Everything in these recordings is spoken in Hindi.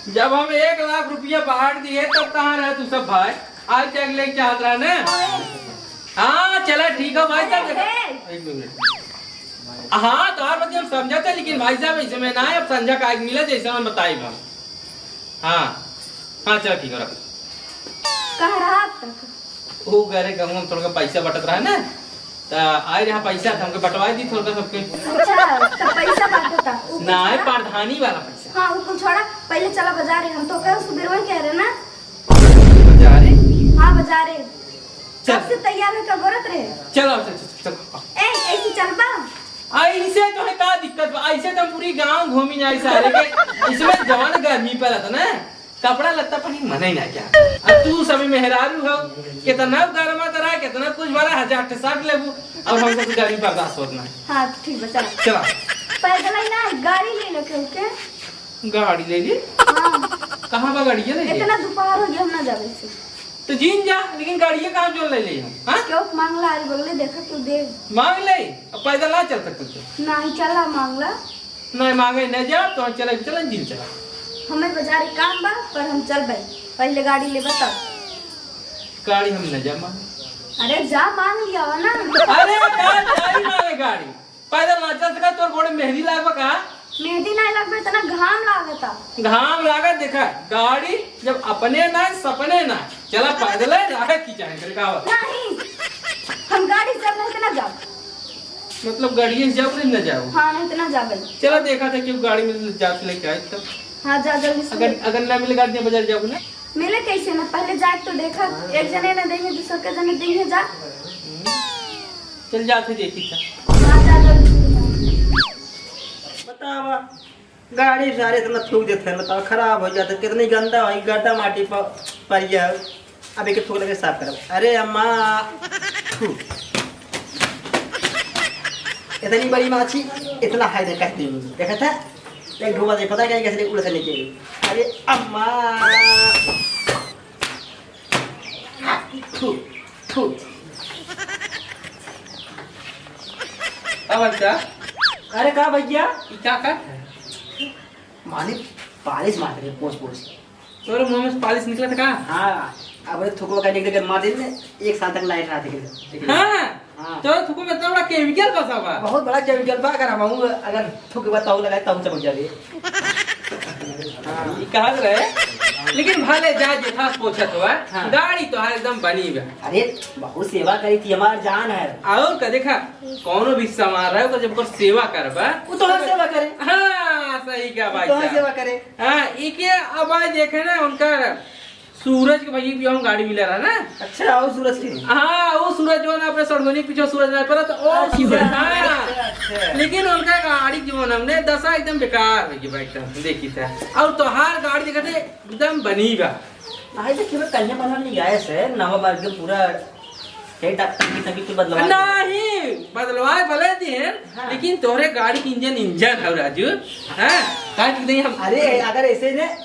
जब हम 1 लाख रुपया बाहर दिए तब कहाँ रहे तू सब भाई? आज चेक लेके चाहत रहा ना? हाँ चला ठीक है भाई साहब। एक मिनट। हाँ तो बात हम समझा था, लेकिन भाई साहब ऐसे में ना है, अब संजय का मिला जैसे हम बताई हम। हाँ हाँ चलो ठीक है रख। कह रहा वो कह रहे कहूँ थोड़ा पैसा बटत रहा है ना, तो आए रहा पैसा था हमको बटवाई दी थोड़ा सबके। अच्छा तो पैसा बांटता ना है प्रधानी वाला पैसा। हाँ वो छोड़ा, पहले चला बाजार हम तो कह सुबह कह रहे ना। बाजार है? हाँ बाजार है, सबसे तैयार होकर गोरत रहे। चलो चलो ऐसे चल बा। ऐसे तो है का दिक्कत बा? ऐसे तो पूरी गांव घूमी जाए सारे के। इसमें जवान गर्मी पर था ना, कपड़ा लत्ता पहनी मन ही ना क्या। अब तू सभी मेहरारू हो, कितना गर्मा तरह कितना कुछ बड़ा 1060 लेबू, और हमको तो गर्मी बर्दाश्त होना है। हाँ ठीक है चल चला पैदल ही ना गाड़ी ले लो क्योंकि गाड़ी ले ली। हाँ कहाँ बा गाड़ी ले ली? इतना दोपहर हो गया हम ना जावे से तो जीन जा, लेकिन गाड़ी कहाँ जो ले ली हम? हाँ क्यों मांगला आज बोले देखा तू दे मांग ले, अब पैदल ना चल सकते तू। नहीं चला मांगला नहीं मांगे न जा तो चले चले जीन चला। हमें बाजार काम बा पर हम चल भाई, पहले गाड़ी ले बता। गाड़ी हम न जा मांगे। अरे जा मांग लिया हो ना। अरे गाड़ी मांगे गाड़ी पैदल ना चल सका, तोर घोड़े मेहंदी लागबा का? मेहंदी नहीं लगबे इतना घाम लागता। घाम लागत देखा, गाड़ी जब अपने ना सपने ना चला पैदल है राह की जाए तेरे का नहीं हम गाड़ी से नहीं इतना जाओ, मतलब गाड़ी से जाओ न जाओ। हाँ नहीं इतना जा भाई। चला देखा था कि गाड़ी में जा के लेके आए तब। हाँ जा जल्दी से। अगर ना मिले गाड़ी बाजार जाओ ना। मिले कैसे ना, पहले जाए तो देखा एक जने ना देंगे दूसरे के जने देंगे जा। चल जाते देखी था। हाँ जा जल्दी से। बतावा गाड़ी सारे इतना थूक देते हैं, बताओ खराब हो जाता है, कितनी गंदा है गड्ढा माटी पर पड़ गया। अब एक थूक लगे साफ करो। अरे अम्मा इतनी बड़ी माछी इतना हाई दे कहती हूँ, देखा था एक ढोबा दे पता है कैसे उड़ से नीचे। अरे अम्मा थू थू। अब अच्छा अरे कहा भैया क्या कर माने पालिश मार रही पोछ पोछ। तोरे मुंह में से पालिश निकला था का? हाँ अब थूको का एक मार दिन में एक साल तक लाइट रहा था। हाँ हाँ। तो थुको में इतना बड़ा केमिकल फंसा हुआ है। बहुत बड़ा केमिकल बा, अगर हम अगर थूक के बाद ताऊ लगाए ताऊ चमक जाए। ये कहा रहे, लेकिन भले जा जेठा पोछत हुआ हाँ। गाड़ी तो हर एकदम बनी हुआ। अरे बहुत सेवा करी थी, हमार जान है। और का देखा कोनो भी सामान रहे तो जब कर सेवा करबा वो तो हर सेवा करे। हाँ सही क्या भाई तो हर साहब। सेवा करे। हाँ इके अब आज देखे ना उनका सूरज के भैया भी हम गाड़ी मिला रहा ना। अच्छा और सूरज की हाँ वो सूरज जो है ना अपने सरगोनी पीछे सूरज नहीं पड़ा तो ओ सूरज। हाँ अच्छा। लेकिन उनका गाड़ी जो हमने दशा एकदम बेकार हो गई एकदम देखी था। और तोहार गाड़ी देखा थे एकदम बनी बा। आई तो केवल कन्या बनल नहीं गए से नवा बार के पूरा हे टंकी टंकी के बदलवा नहीं बदलवाए भले दिन। हाँ। लेकिन तोहरे गाड़ी की इंजन है राजू। हाँ कहा कि नहीं हम अरे अगर ऐसे ने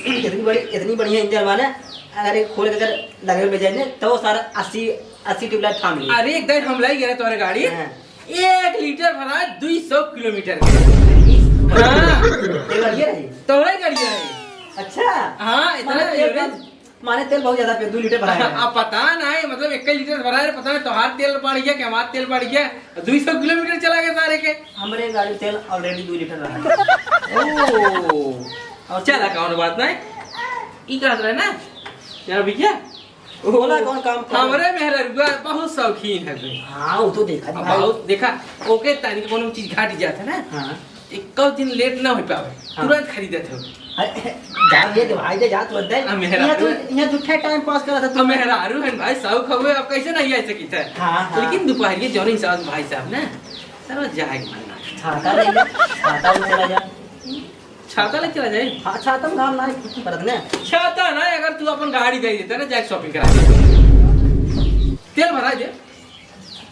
इतनी बढ़िया इंजन वाले अगर एक खोल के अगर लगे में जाए तो वो सारा 80 ट्यूबलाइट थाम ली। अरे एक दिन हम लाई गए तोहरे गाड़ी हाँ। 1 लीटर भरा 200 किलोमीटर के। हाँ तेल बढ़िया रही। तोहरे गाड़ी है। अच्छा हाँ इतना माने तेल बहुत ज्यादा पे 2 लीटर भरा है। अब पता नहीं मतलब 1 लीटर भरा है, पता नहीं तोहार तेल बढ़ गया कि हमारा तेल बढ़ गया। 200 किलोमीटर चला गया सारे के। हमारे गाड़ी तेल ऑलरेडी 2 लीटर रहा है। ओ और चला कौन बात नहीं ई कहत रहे ना यार भैया बोला कौन काम कर। हमारे मेहरा बहुत शौकीन है भाई। हाँ वो तो देखा था भाई। बहुत देखा ओके तारीख कोनो चीज घाट जाता ना हाँ एक दिन लेट ना हो पावे हाँ। तुरंत खरीदे थे। अरे जा ये भाई दे जा तू दे हाँ, मेहरा यहाँ झूठा टाइम पास करा था तो मेहरारू है भाई शौक हुए अब कैसे नहीं आ सकी था। हाँ, हाँ। लेकिन दोपहर जौन हिसाब भाई साहब ना चलो जाए छाता ले ले छाता ले चला जा। छाता ले चला जाए। हाँ छाता में काम ना परत ने छाता ना अगर तू अपन गाड़ी दे देता ना जाके शॉपिंग करा दे तेल भरा दे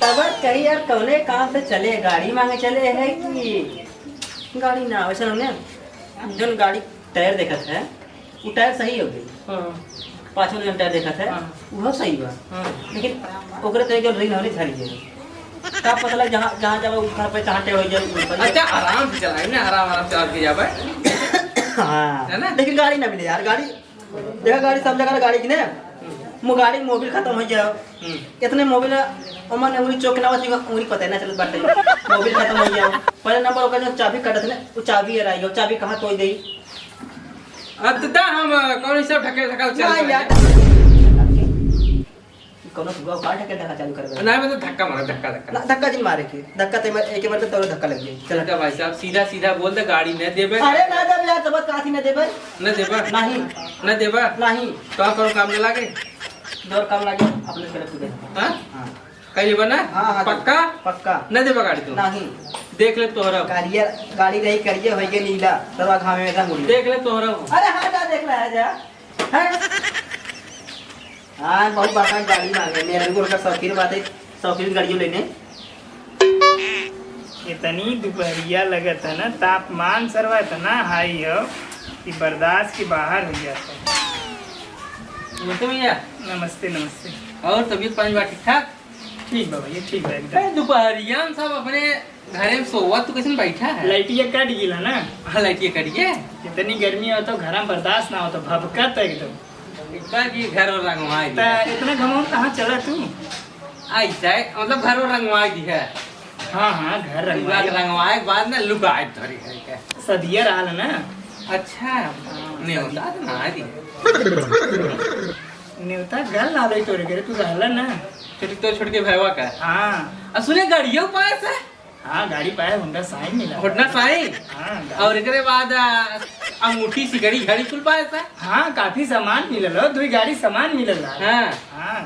तब कही यार कौने काम से चले गाड़ी मांगे चले है कि गाड़ी ना वैसे हमने जो गाड़ी टायर देखा था वो टायर सही हो गई। हाँ। 5 मिनट टायर देखा था हाँ। वो सही बा। हाँ। लेकिन ओकरे तो जो रिंग होनी धरी है का पता लग जहाँ जहाँ जब घर पे चाहते हो जाए। अच्छा आराम से चलाए ना आराम आराम से चला के जाबे। हाँ है ना? लेकिन गाड़ी ना मिले यार, गाड़ी देखा गाड़ी सब जगह गाड़ी की ने गाड़ी मोबिल खत्म हो जाओ इतने मोबिल ओमन उंगली चौक ना होती उंगली पता ना चलत बाटे मोबिल खत्म हो जाओ पहले नंबर ओकर जो चाबी काटत ने वो चाबी हराई गयो चाबी कहां तोड़ देई अब तो हम कौन सब ढके ढकल ना चल यार कोनो सुबह काट के धक्का चालू करबे ना मतलब धक्का मारो धक्का धक्का ना धक्का जिन मारे के धक्का ते एक बार में तो धक्का लग जाई चल चल भाई साहब सीधा सीधा बोल दे गाड़ी न देबे अरे ना दे यार सबत काथी ना देबे न देबा नहीं न देबा नहीं तो आप करो काम चला के दौर काम लागे अपने करे पूरे हां हां कहीं बना हाँ, पक्का पक्का न देबा गाड़ी तू नहीं देख ले तोहरा गाड़ी रही करिए होइगे नीला तवा घामे में रंग देख ले तोहरा अरे हाँ जा देख रहा है जा हाँ बहुत बड़ा गाड़ी मांगे मेरे को का शौकीन बात है शौकीन गाड़ियों लेने इतनी दोपहरिया लगत है ना तापमान सरवा इतना हाई है कि बर्दाश्त के बाहर हो जाता है। नमस्ते भैया नमस्ते नमस्ते। और तबीयत पानी बा ठीक ठाक ठीक बा भैया ठीक बा एकदम। दोपहरिया में सब अपने घरे में सोवा तू कैसे बैठा है लाइटिया कट गिला ना हाँ लाइटिए करिए इतनी गर्मी हो तो घर में बर्दाश्त ना हो तो भभकत एकदम। इतना की घर और रंगवाई तो इतना घमाओ कहाँ चला तू? ऐसा है मतलब घर और रंगवाई दी है हाँ हाँ घर रंगवा रंगवाए के बाद ना लुकाए धरी घर के सदिया रहा ना। अच्छा नहीं होता तो ना दी न्योता गल ना दे तोरे करे तू रहला ना। छोट के भैया का हाँ अब सुने गाड़ियों पास है हाँ गाड़ी पाया होंडा साइन मिला। होटना साई हाँ और एकरे बाद अंगूठी सिकड़ी घड़ी कुल पास है हाँ काफी सामान मिलल हो दुई गाड़ी सामान मिलल है। हाँ हाँ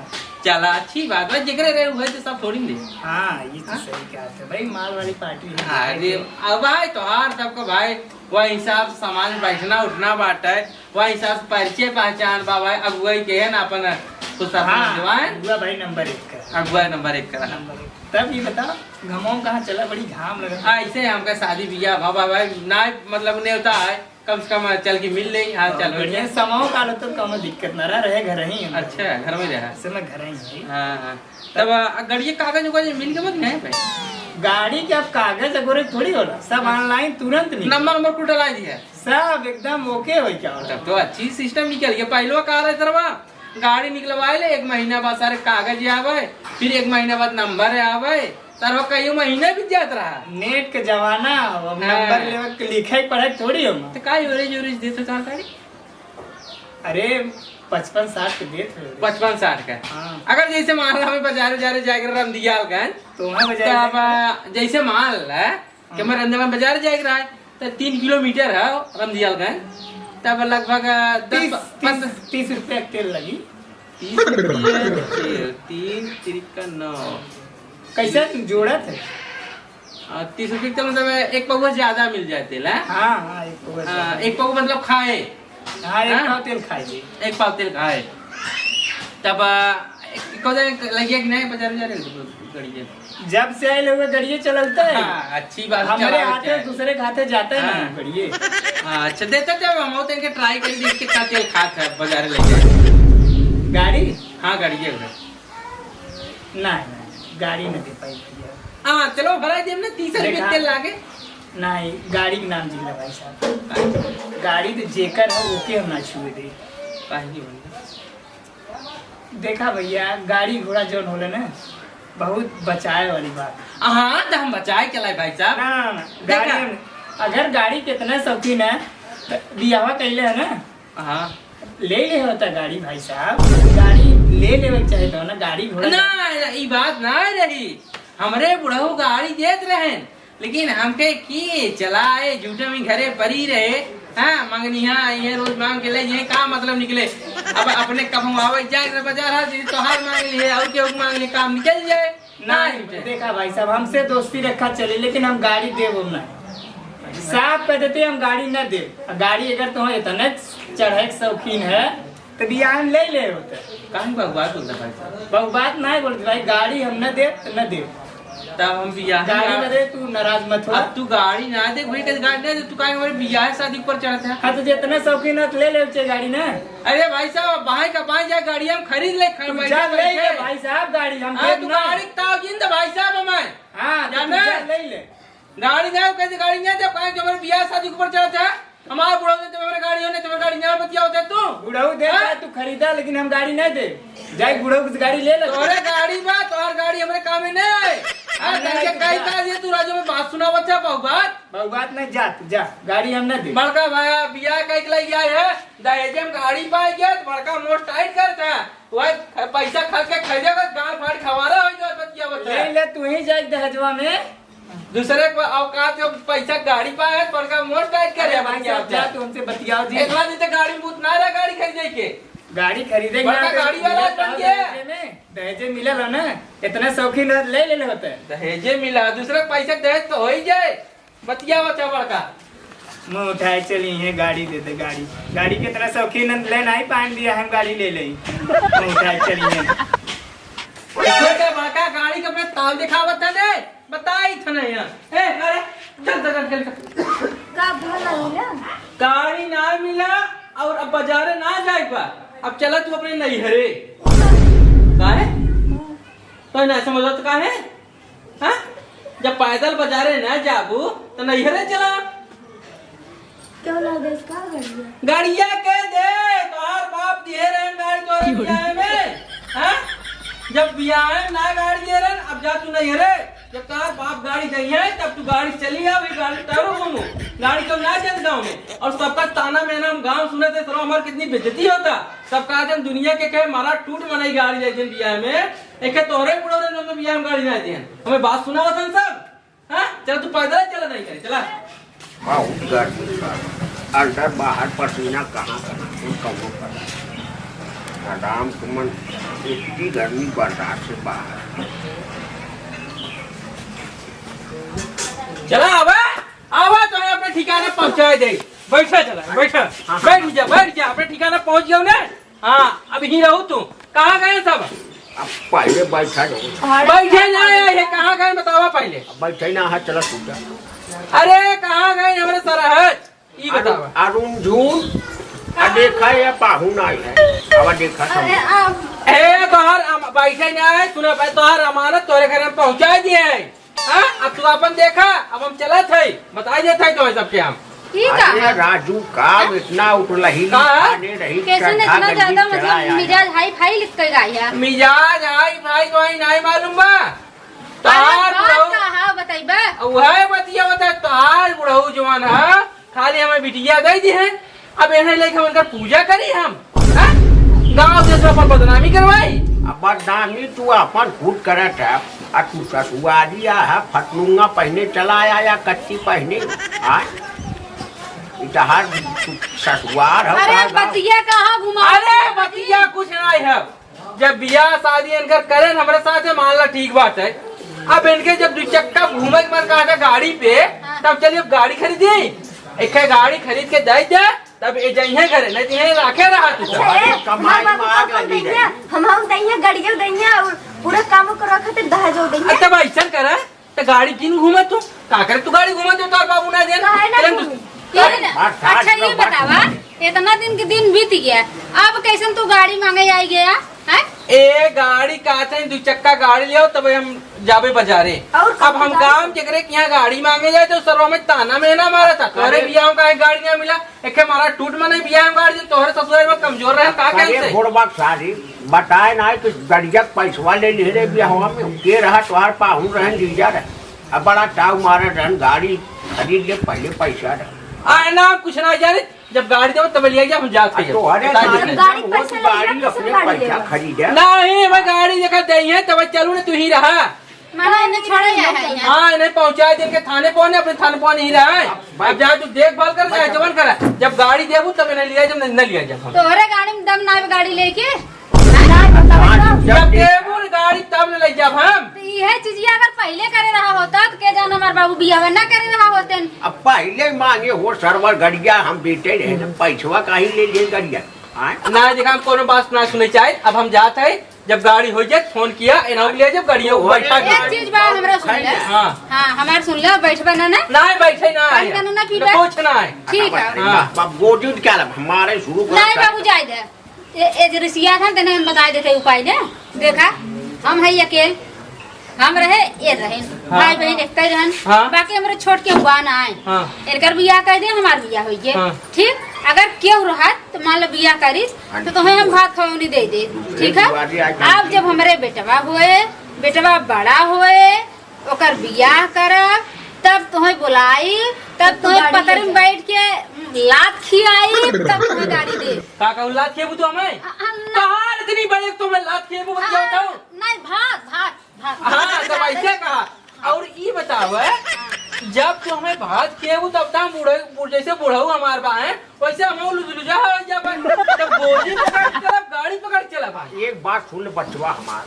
चला अच्छी बात है जिक्र रहे हुए तो सब थोड़ी दे हाँ ये तो सही कहा था भाई माल वाली पार्टी है। अरे अब भाई त्योहार सबको भाई वह हिसाब से सामान बैठना उठना बाटा है वह हिसाब से परिचय पहचान बा भाई अगुवाई के है ना अपन कुछ हाँ हुआ भाई नंबर 1 का अगुवाई नंबर 1 करा नंबर 1। तब ये बता घमाओ कहाँ चला बड़ी घाम लगा। ऐसे हमका शादी बियाह बाबा भाई ना मतलब नहीं होता है कम से कम चल के मिल ले हाल चाल बढ़िया समाओ का लो तो कम दिक्कत ना रहे घर ही हम। अच्छा घर में रहा ऐसे मैं घर ही हूँ। हाँ हाँ तब गाड़िया कागज उगज मिल के मत नहीं भाई गाड़ी के अब कागज अगोरे थोड़ी होला सब ऑनलाइन तुरंत मिल नंबर नंबर कुल डला दिया सब एकदम ओके हो क्या होला। तब तो अच्छी सिस्टम निकल गया पहले कहा रहे तरवा गाड़ी निकलवाए ले 1 महीना बाद सारे कागज आवे फिर 1 महीना बाद नंबर आवे सर कई महीना भी जात रहा नेट के जमाना अब हाँ। नंबर लेवे लिखे पढ़े थोड़ी हम। तो का एवरेज एवरेज देते कहाँ गाड़ी अरे 55-60 के देते हो। 55-60 का हाँ अगर जैसे मान लो हमें बाजार जाकर रमदियाल का तो वहाँ तो बजाय अब जैसे मान ला कि मैं रमदियाल बाजार जाकर रहा है तो 3 किलोमीटर है रमदियाल का तब लगभग 30 रुपया तेल लगी। 30 रुपये 3 तिरका 9 कैसे जोड़ा थे? 30 रुपये तो मतलब एक पौवा ज्यादा मिल जाते ला हाँ हाँ एक पौवा एक पौवा मतलब खाए हाँ एक हाँ? पाव तेल खाइए। एक पाव तेल खाए तब लगिए कि नहीं 50,000 गाड़ी जब से आए लोग गड़िए चलता है। हाँ, अच्छी बात हमारे चलाओ हाथे चाहे। दूसरे खाते जाते हैं हाँ। ना गड़िए। हाँ, अच्छा देते थे हम होते हैं ट्राई कर देख कितना तेल खात है बाजार ले जाए गाड़ी हाँ गाड़ी है नहीं गाड़ी नहीं दे पाई भैया। हाँ चलो भरा देम ना 30 रुपये देखा। तेल लागे नहीं गाड़ी के नाम जिला भाई साहब गाड़ी तो जेकर है ओके हम ना छुए दे। देखा भैया गाड़ी घोड़ा जौन होले ना बहुत बचाए वाली बात। हाँ तो हम बचाए चलाए भाई साहब ना ना ना गाड़ी अगर गाड़ी कितना शौकीन है तो बियाह कैले है ना हाँ ले होता गाड़ी भाई साहब गाड़ी ले चाहे तो ना गाड़ी घोड़ा ना ये बात ना रही हमरे बुढ़ऊ गाड़ी देत रहे लेकिन हमके की चलाए झूठे में घरे परी रहे हाँ मंगनिया ये रोज मांग के ले ये का मतलब निकले अब अपने कमावे जाए बाजार तो हर मांग लिए और केहू मांग लिए काम निकल जाए नहीं देखा भाई साहब हमसे दोस्ती रखा चले लेकिन हम गाड़ी देव ना साफ कह देते हम गाड़ी न दे। गाड़ी अगर तो इतना चढ़े के शौकीन है तो बियान ले होते कहीं बहुबात बोलता भाई साहब बहुत बात नहीं बोलते भाई गाड़ी हम न दे तो न दे तब हम बियाह गाड़ी न दे तू नाराज मत हो। अब तू गाड़ी ना दे भाई कद गाड़ी ना दे तू काहे हमारे बियाह शादी पर चढ़ता है हाँ तो जितना शौकीन है तो ले चाहिए गाड़ी ना। अरे भाई साहब बाहर का बाहर जाए गाड़ी हम खरीद ले तू जा ले भाई साहब गाड़ी हम हाँ दे तू दूंगा। गाड़ी ताकिन तो भाई साहब हमें हाँ तो जाना तू जा ले गाड़ी ना कैसे गाड़ी ना दे कहीं हमारे बियाह शादी के ऊपर चढ़ता है हमारा बुढ़ऊ ने तुम्हारे गाड़ी होने तुम्हारी गाड़ी ना बतिया होते तू बुढ़ऊ दे हाँ? तू खरीदा लेकिन हम गाड़ी नहीं दे जाए बुढ़ऊ की गाड़ी ले ले तोरे गाड़ी बा तोहर गाड़ी हमरे काम में नहीं हां तनिके कई का ये तू राजू में बात सुनावत है बहु बात नहीं जा तू जा गाड़ी हम नहीं दे बड़का भाई बियाह कई लई आए है दहेज में गाड़ी पाए गया तो बड़का मोट टाइट करता है वह पैसा खर्च के खरीदेगा गाल फाड़ खवारा हो जाए बतिया बता ले ले तू ही जाए दहेजवा में दूसरे को औकात जो पैसा गाड़ी पाए है बड़का मोट टाइट करे भाई साहब जा तू हमसे बतियाओ जी एकला दिन गाड़ी में उतना रहा गाड़ी खरीदे के गाड़ी खरीदेंगे बड़का गाड़ी वाला बन गया। दहेजे मिलल हो ना इतने शौकीन ले ले होते हैं दहेजे मिला दूसरे पैसा दहेज तो हो ही जाए बतिया बच्चा बड़का मुँह उठाए चली है गाड़ी दे दे गाड़ी की तरह शौकीन ले नहीं पान दिया हम गाड़ी ले ली मुँह उठाए चली है छोटे बड़का गाड़ी के अपने ताल दिखावत है ने बताई था नहीं ए अरे चल का भला मिला गाड़ी ना मिला और अब बाजारे ना जाए पा अब चला तू अपने नैहरे काहे तो ना समझ तो काहे हाँ जब पैदल बाजारे ना जाबू तो नैहरे चला क्यों ना देश का गाड़ी गाड़िया के दे तोहार बाप दिए रहे गाड़ी तोरे बियाह में हाँ जब बियाह में ना गाड़ी दे रहे अब जा तू नैहरे जब तोहार बाप गाड़ी दी है तब तू गाड़ी चली आ वही गाड़ी तैरो घूमू गाड़ी तो ना चल गाँव में और सबका ताना मेना हम गाँव सुने थे सरो हमारे कितनी बेइज्जती होता सबका जन दुनिया के कहे मारा टूट मनाई गाड़ी जाए बियाह में एक तोहरे बुढ़ो ने बियाह में गाड़ी ना दी हमें बात सुना वतन सब हाँ चल तू पैदल चला नहीं करे चला बहुत गर्मी अंदर बाहर पसीना कहाँ कहाँ कर आराम सुमन इतनी गर्मी बर्दाश्त से बाहर चला आवा आवा तो अपने ठिकाने पहुंचा दे बैठा चला बैठा बैठ जा अपने ठिकाने पहुंच गया ना हाँ अब ही रहू तू कहाँ गए सब अब पहले बैठा जाओ बैठे जाए कहाँ गए बतावा पहले बैठे ना है चला सूझा अरे कहाँ गए हमारे सरहद ये बतावा अरुण झून देखा या पाहुन आई है अब देखा अरे सब आप ए तोहर बैठे ना है सुना भाई तोहर अमानत तोरे घर में पहुंचा दिए हाँ अब तू अपन देखा अब हम चला थे बता देते तो सबके हम अरे राजू काम इतना उठलही रही कैसे न इतना ज्यादा मतलब मिजाज हाई फाई लिख कर गाया मिजाज आई भाई तो आई नहीं मालूम बा तोहार कहा बताइबा वह बतिया बता तोहार बुढ़ऊ जवान है खाली हमें बिटिया गई दी है अब इन्हें लेके हम इनका पूजा करी हम गाँव देश में बदनामी करवाई अब बदनामी तू अपन खुद करत है आ तू ससुआरिया है फटलूंगा पहने चला आया या कच्ची पहने इतहार ससुआर है अरे बतिया कहाँ घुमा अरे बतिया कुछ नहीं है जब बियाह शादी इनकर करें हमारे साथ है मान लो ठीक बात है अब इनके जब दो चक्का घूमे के मन कहा था गाड़ी पे तब चलिए अब गाड़ी खरीदी एक गाड़ी खरीद के दे दे तब ये जइहे करे नहीं तो यहीं रखे रहा तू कमाई में आग लगी रही हम दैया गाड़ियों दैया और पूरा काम कर रखा थे दहेजो दैया अच्छा भाई ऐसा करे तो गाड़ी किन घूमे तू का करे तू गाड़ी घूमे तो तार बाबू ना दे काहे ना घूमी? अच्छा ये बतावा इतना दिन के दिन बीत गया अब कैसे तू गाड़ी मांगे आई गया है ए गाड़ी कहते हैं दो चक्का गाड़ी लियो तब हम जाबे बाजारे और अब हम काम जगरे के यहाँ गाड़ी मांगे जाए तो सरवा में ताना में ना मारा था तोहरे बियाह का गाड़ी नहीं मिला एक हमारा टूट मने बियाह में गाड़ी तोहरे ससुराल में कमजोर रहे का कैसे घोड़बा सारी बताए ना कि गड़िया पैसवा ले ले रे बियाहवा में के रहा तोहार पाहुन रहन लीजा रहे अब बड़ा टाव मारे रहन गाड़ी खरीद ले पहले पैसा रहे आए ना कुछ ना जाने जब गाड़ी दो तब लिया हम जाते हैं तोहरे गाड़ी पैसा गाड़ी लगे अपने गाड़ी पैसा लेगा। खरीदे नहीं मैं गाड़ी देखा दई है तब चलू ने तू ही रहा माना इन्हें छोड़ा है यहाँ हाँ इन्हें पहुँचा दे के थाने पहुँचे अपने थाने पहुँच नहीं रहा है अब जहाँ तू देखभाल कर जाए जवन करा जब गाड़ी देबू तब इन्हें लिया जब न लिया जब हम तोहरे गाड़ी में दम ना गाड़ी लेके जब देबू गाड़ी तब न ले जब हम तो यह चीज अगर पहले करे रहा होता तो के जान हमारे बाबू बियाह ना करे रहा होते अब पहले मांगे हो सरवर गड़िया हम बेटे रहे पैसवा कहीं ले लिए गड़िया ना देखा हम कोनो बात ना सुने चाहे अब हम जाते हैं जब गाड़ी हो जाए फोन किया इन्हों ले जब गाड़ियों बैठा एक चीज बा हमरा सुन ले हाँ हाँ हमारे सुन ले बैठबा ना नहीं बैठे ना पानी का ना पीबे? कुछ ना है ठीक है हाँ। गोदी क्या हमारे शुरू नहीं बाबू जाए दे ए जरिसिया था तेने हम बता देते उपाय दे देखा हम है अकेल हम रहे ये रहे हाँ। भाई बहन एक रहन हाँ। बाकी हमारे छोट के हुआ ना आए हाँ। इनकर बियाह कर दे हमार बियाह हो गए हाँ। ठीक अगर क्यों रहत तो मान लो बियाह करी तो तुम्हें हम भात खवनी दे दे ठीक है अब जब हमारे बेटवा हुए बेटवा बड़ा हुए ओकर बियाह करब तब तुम्हें बुलाई तब तुम्हें पतर में बैठ के लात खियाई तब तुम्हें गाड़ी दे का कहूं लात खेबू तो हमें कहां इतनी बड़े तुम लात खेबू मत क्या बताओ नहीं भात भात भात हाँ तब ऐसे कहा और ये बताओ जब तू हमें भात खेबू तब तक बूढ़े जैसे बूढ़ऊ हमारे बा है वैसे हम लुजा हो जब तब बोझी पकड़ चला गाड़ी पकड़ चला भाई एक बात सुन बचवा हमार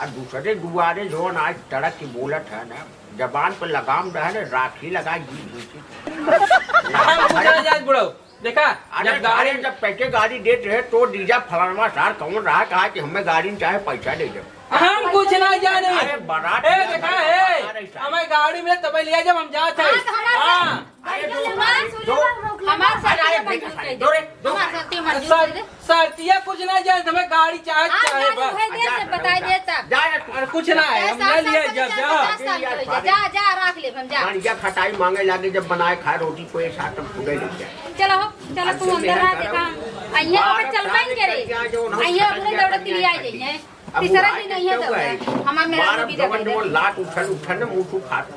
और दूसरे दुआरे जो आज तड़क की बोलत है ना जबान पर लगाम रहे ना राखी लगा हम पूछना जाए बूढ़ऊ देखा अरे गाड़ी जब पैके गाड़ी देते रहे तो डीजा फलाना सार कौन रहा कहा कि हमें गाड़ी चाहे पैसा दे दो हम कुछ ना जाने अरे बारात ए देखा है हमें गाड़ी में तब लिया जब हम जाते हाँ सर्तिया कुछ ना जाए हमें गाड़ी चाहे चाहे बस बता दे तब अरे कुछ ना है हम ले लिए जब जा जा रख ले हम जा गाड़िया खटाई मांगे लागे जब बनाए खाए रोटी को एक साथ फूटे लग जाए चलो हो चलो तू अंदर आ देखा अइया ओके चल पाइन करे अइया अपने दौड़त के लिए आ जाइए तीसरा दिन अइया दौड़ हमार मेरा भी दे लात उठन मुंह खात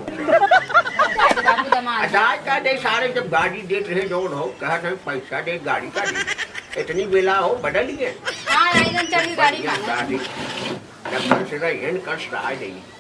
बाबू दमाद अजाज का दे सारे जब गाड़ी देत रहे जो हो कहा था पैसा दे गाड़ी का दे इतनी बेला हो बदल गए हां राइजन चढ़ी गाड़ी में जब से रहे कर सहाय नहीं